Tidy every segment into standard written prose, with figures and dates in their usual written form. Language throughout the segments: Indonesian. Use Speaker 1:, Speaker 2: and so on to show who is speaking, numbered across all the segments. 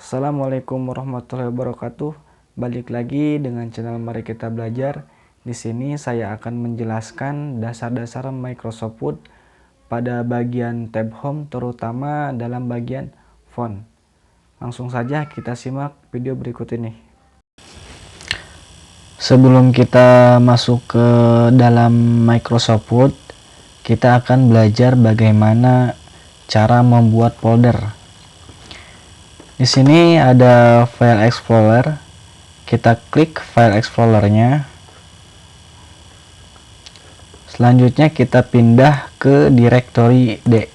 Speaker 1: Assalamualaikum warahmatullahi wabarakatuh. Balik lagi dengan channel Mari Kita Belajar. Di sini saya akan menjelaskan dasar-dasar Microsoft Word pada bagian tab Home, terutama dalam bagian font. Langsung saja kita simak video berikut ini. Sebelum kita masuk ke dalam Microsoft Word, kita akan belajar bagaimana cara membuat folder. Di sini ada File Explorer. Kita klik File Explorer-nya. Selanjutnya kita pindah ke directory D.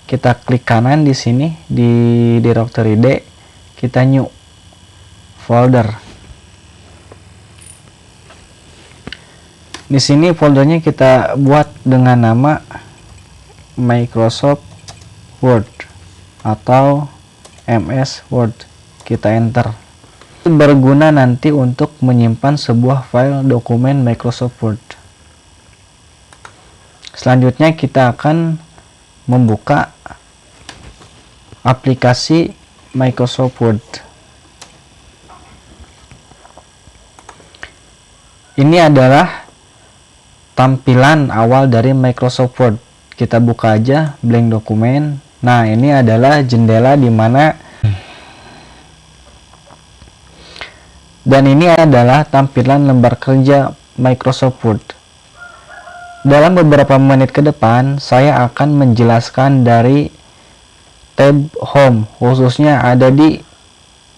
Speaker 1: Kita klik kanan di sini di directory D, kita new folder. Di sini foldernya kita buat dengan nama Microsoft Word atau MS Word. Kita enter. Berguna nanti untuk menyimpan sebuah file dokumen Microsoft Word. Selanjutnya kita akan membuka aplikasi Microsoft Word. Ini adalah tampilan awal dari Microsoft Word. Kita buka aja blank dokumen. Nah, ini adalah jendela di mana dan ini adalah tampilan lembar kerja Microsoft Word. Dalam beberapa menit ke depan, saya akan menjelaskan dari tab Home, khususnya ada di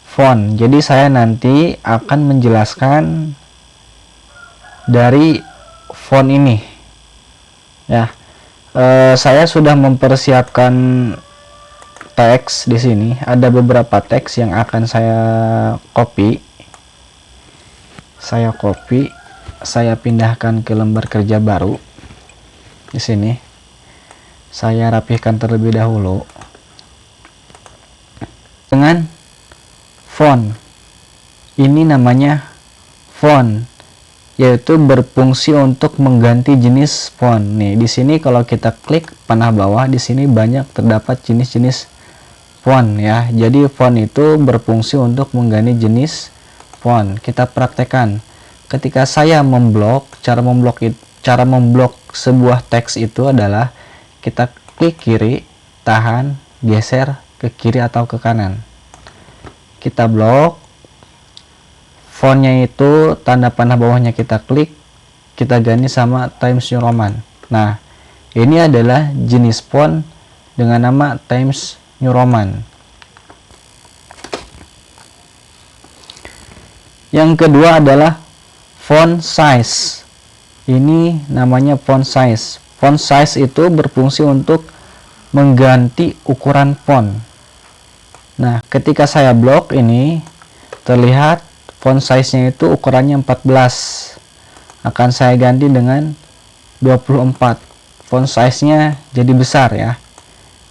Speaker 1: font. Jadi saya nanti akan menjelaskan dari font ini. Ya. Saya sudah mempersiapkan teks di sini. Ada beberapa teks yang akan saya copy. Saya pindahkan ke lembar kerja baru. Di sini saya rapihkan terlebih dahulu dengan font. Ini namanya font, yaitu berfungsi untuk mengganti jenis font. Nih, di sini kalau kita klik panah bawah, di sini banyak terdapat jenis-jenis font ya. Jadi font itu berfungsi untuk mengganti jenis font. Kita praktekkan. Ketika saya memblok, cara memblok sebuah teks itu adalah kita klik kiri, tahan, geser ke kiri atau ke kanan. Kita blok. Fontnya itu tanda panah bawahnya kita klik, kita ganti sama Times New Roman. Nah, ini adalah jenis font dengan nama Times New Roman. Yang kedua adalah font size. Ini namanya font size. Font size itu berfungsi untuk mengganti ukuran font. Nah, ketika saya blok ini, terlihat font size-nya itu ukurannya 14. Akan saya ganti dengan 24. Font size-nya jadi besar ya.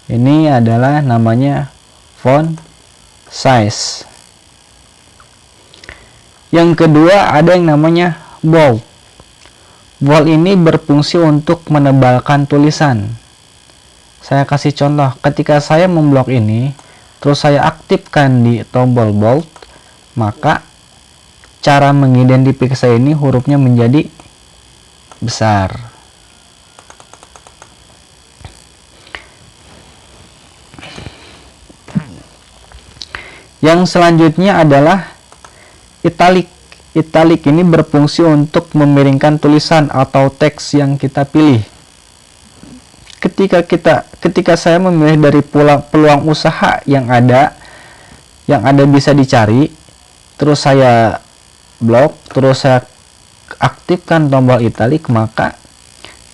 Speaker 1: Ini adalah namanya font size. Yang kedua ada yang namanya bold. Bold ini berfungsi untuk menebalkan tulisan. Saya kasih contoh. Ketika saya memblok ini, terus saya aktifkan di tombol bold, maka cara mengidentifikasi ini hurufnya menjadi besar. Yang selanjutnya adalah italic. Italic ini berfungsi untuk memiringkan tulisan atau teks yang kita pilih. Ketika saya memilih dari peluang usaha yang ada bisa dicari, terus saya blok, terus saya aktifkan tombol italic, maka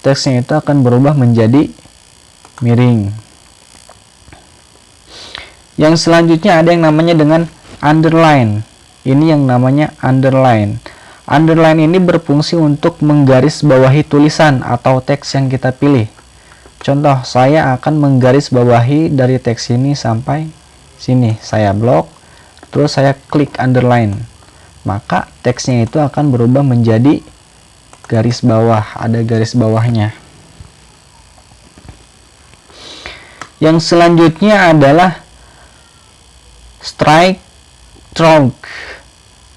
Speaker 1: teksnya itu akan berubah menjadi miring. Yang selanjutnya ada yang namanya dengan underline. Ini yang namanya underline. Underline ini berfungsi untuk menggarisbawahi tulisan atau teks yang kita pilih. Contoh, saya akan menggarisbawahi dari teks ini sampai sini. Saya blok, terus saya klik underline. Maka teksnya itu akan berubah menjadi garis bawah, ada garis bawahnya. Yang selanjutnya adalah strike through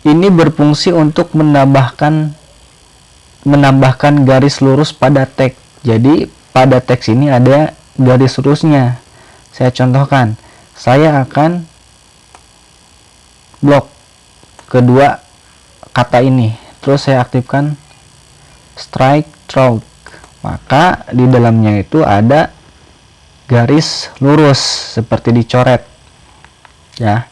Speaker 1: ini berfungsi untuk menambahkan garis lurus pada teks. Jadi pada teks ini ada garis lurusnya. Saya contohkan, saya akan blok kedua kata ini, terus saya aktifkan strike through, maka di dalamnya itu ada garis lurus seperti dicoret ya.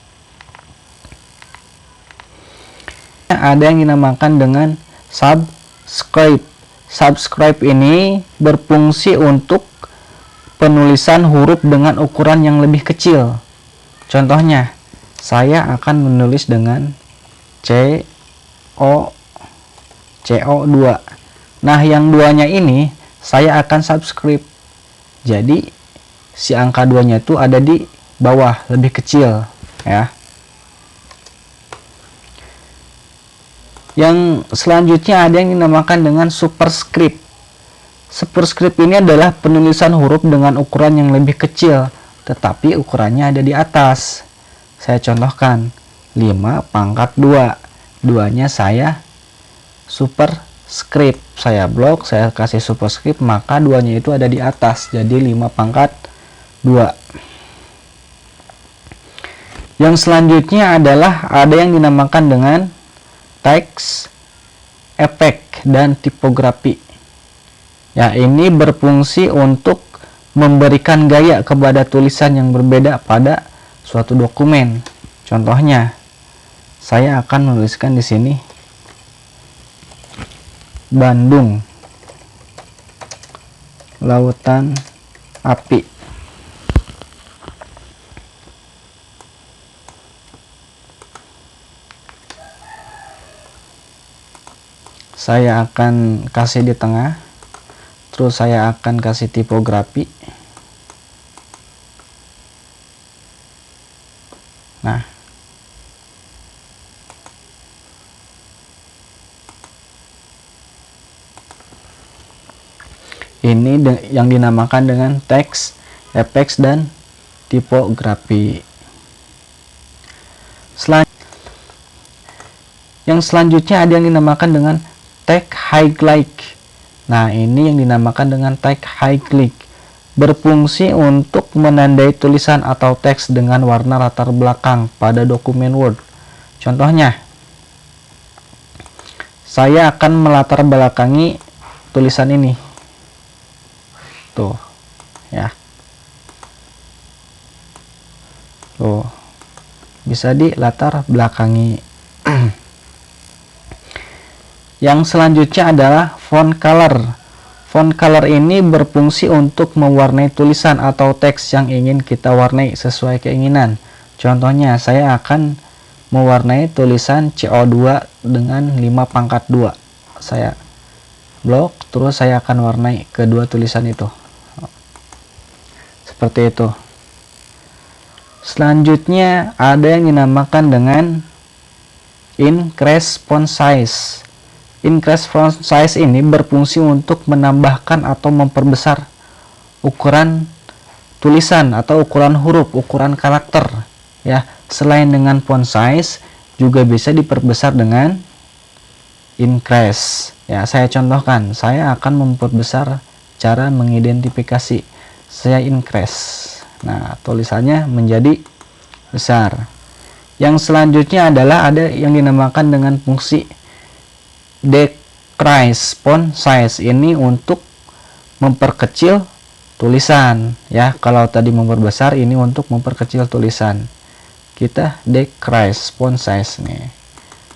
Speaker 1: Ada yang dinamakan dengan subscribe. Subscribe ini berfungsi untuk penulisan huruf dengan ukuran yang lebih kecil. Contohnya, saya akan menulis dengan CO2. Nah, yang duanya ini saya akan subscribe. Jadi si angka 2-nya itu ada di bawah, lebih kecil ya. Yang selanjutnya ada yang dinamakan dengan superscript. Superscript ini adalah penulisan huruf dengan ukuran yang lebih kecil, tetapi ukurannya ada di atas. Saya contohkan, 5/2. 2-nya saya superscript. Saya blok, saya kasih superscript, maka 2-nya itu ada di atas. Jadi 5/2. Yang selanjutnya adalah ada yang dinamakan dengan teks, efek, dan tipografi. Ya, ini berfungsi untuk memberikan gaya kepada tulisan yang berbeda pada suatu dokumen. Contohnya, saya akan menuliskan di sini Bandung, lautan api. Saya akan kasih di tengah, terus saya akan kasih tipografi. Nah, ini yang dinamakan dengan teks, efek, dan tipografi. Yang selanjutnya ada yang dinamakan dengan tag highlight. Nah, ini yang dinamakan dengan tag highlight, berfungsi untuk menandai tulisan atau teks dengan warna latar belakang pada dokumen Word. Contohnya, saya akan melatar belakangi tulisan ini. Tuh, ya. Tuh, bisa dilatar belakangi. Yang selanjutnya adalah font color. Font color ini berfungsi untuk mewarnai tulisan atau teks yang ingin kita warnai sesuai keinginan. Contohnya, saya akan mewarnai tulisan CO2 dengan 5/2. Saya blok, terus saya akan warnai kedua tulisan itu. Seperti itu. Selanjutnya ada yang dinamakan dengan increase font size. Increase font size ini berfungsi untuk menambahkan atau memperbesar ukuran tulisan atau ukuran huruf, ukuran karakter ya. Selain dengan font size, juga bisa diperbesar dengan increase ya. Saya contohkan, saya akan memperbesar cara mengidentifikasi. Saya increase. Nah, tulisannya menjadi besar. Yang selanjutnya adalah ada yang dinamakan dengan fungsi decrease font size. Ini untuk memperkecil tulisan ya. Kalau tadi memperbesar, ini untuk memperkecil tulisan. Kita decrease font size nih.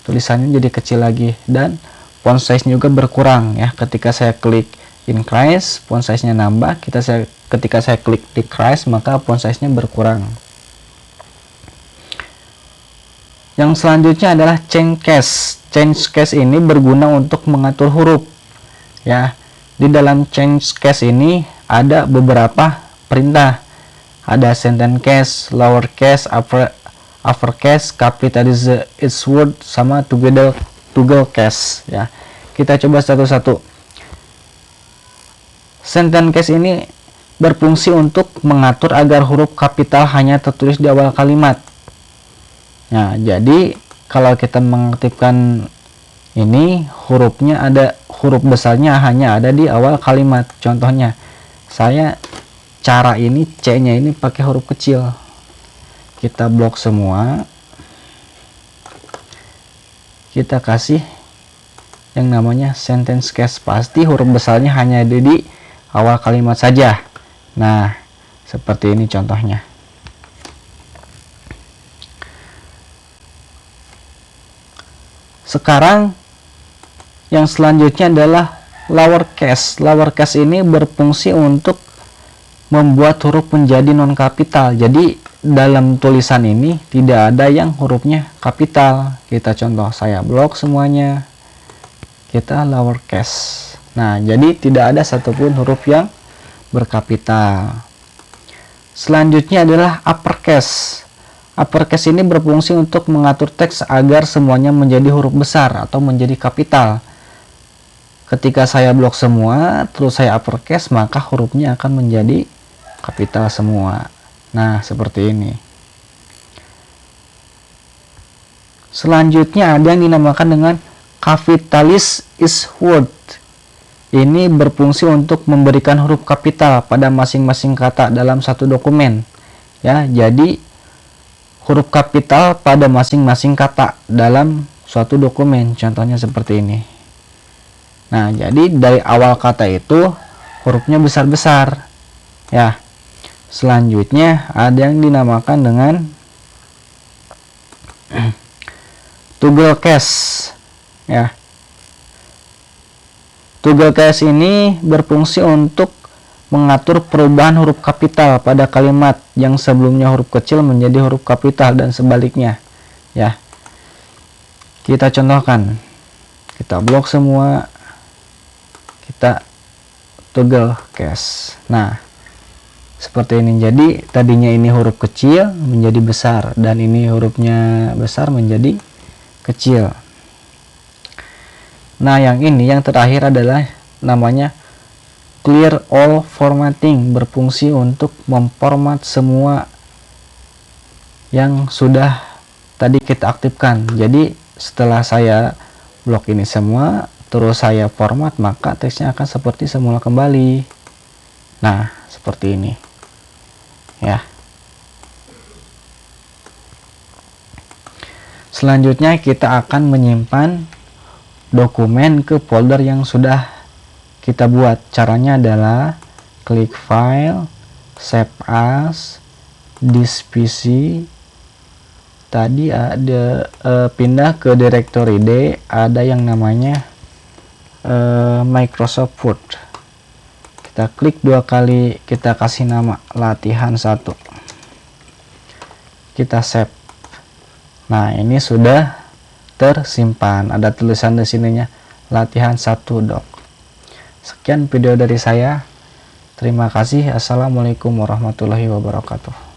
Speaker 1: Tulisannya jadi kecil lagi dan font size juga berkurang ya. Ketika saya klik increase, font size-nya nambah. Ketika saya klik decrease, maka font size-nya berkurang. Yang selanjutnya adalah change case. Change case ini berguna untuk mengatur huruf ya. Di dalam change case ini ada beberapa perintah. Ada sentence case, lower case, upper case, capitalize its word, sama toggle case ya. Kita coba satu-satu. Sentence case ini berfungsi untuk mengatur agar huruf kapital hanya tertulis di awal kalimat. Nah, jadi kalau kita mengaktifkan ini, hurufnya ada, huruf besarnya hanya ada di awal kalimat. Contohnya, saya cara ini C-nya ini pakai huruf kecil. Kita blok semua. Kita kasih yang namanya sentence case. Pasti huruf besarnya hanya ada di awal kalimat saja. Nah, seperti ini contohnya. Sekarang yang selanjutnya adalah lowercase. Lowercase ini berfungsi untuk membuat huruf menjadi non kapital. Jadi dalam tulisan ini tidak ada yang hurufnya kapital. Kita contoh, saya blok semuanya. Kita lowercase. Nah, jadi tidak ada satupun huruf yang berkapital. Selanjutnya adalah uppercase. Uppercase ini berfungsi untuk mengatur teks agar semuanya menjadi huruf besar atau menjadi kapital. Ketika saya blok semua, terus saya uppercase, maka hurufnya akan menjadi kapital semua. Nah, seperti ini. Selanjutnya ada yang dinamakan dengan capitalis is word. Ini berfungsi untuk memberikan huruf kapital pada masing-masing kata dalam satu dokumen. Ya, jadi huruf kapital pada masing-masing kata dalam suatu dokumen. Contohnya seperti ini. Nah, jadi dari awal kata itu hurufnya besar-besar. Ya. Selanjutnya ada yang dinamakan dengan toggle case. Ya. Toggle case ini berfungsi untuk mengatur perubahan huruf kapital pada kalimat yang sebelumnya huruf kecil menjadi huruf kapital dan sebaliknya. Ya. Kita contohkan. Kita blok semua. Kita toggle case. Nah, seperti ini. Jadi tadinya ini huruf kecil menjadi besar dan ini hurufnya besar menjadi kecil. Nah, yang ini yang terakhir adalah namanya clear all formatting, berfungsi untuk memformat semua yang sudah tadi kita aktifkan. Jadi setelah saya blok ini semua terus saya format, maka teksnya akan seperti semula kembali. Nah, seperti ini. Ya. Selanjutnya kita akan menyimpan dokumen ke folder yang sudah kita buat. Caranya adalah klik file, save as, this PC. Tadi ada pindah ke directory D, ada yang namanya Microsoft Word. Kita klik 2 kali, kita kasih nama latihan 1. Kita save. Nah, ini sudah tersimpan. Ada tulisan di sininya latihan 1 doc. Sekian video dari saya. Terima kasih. Assalamualaikum warahmatullahi wabarakatuh.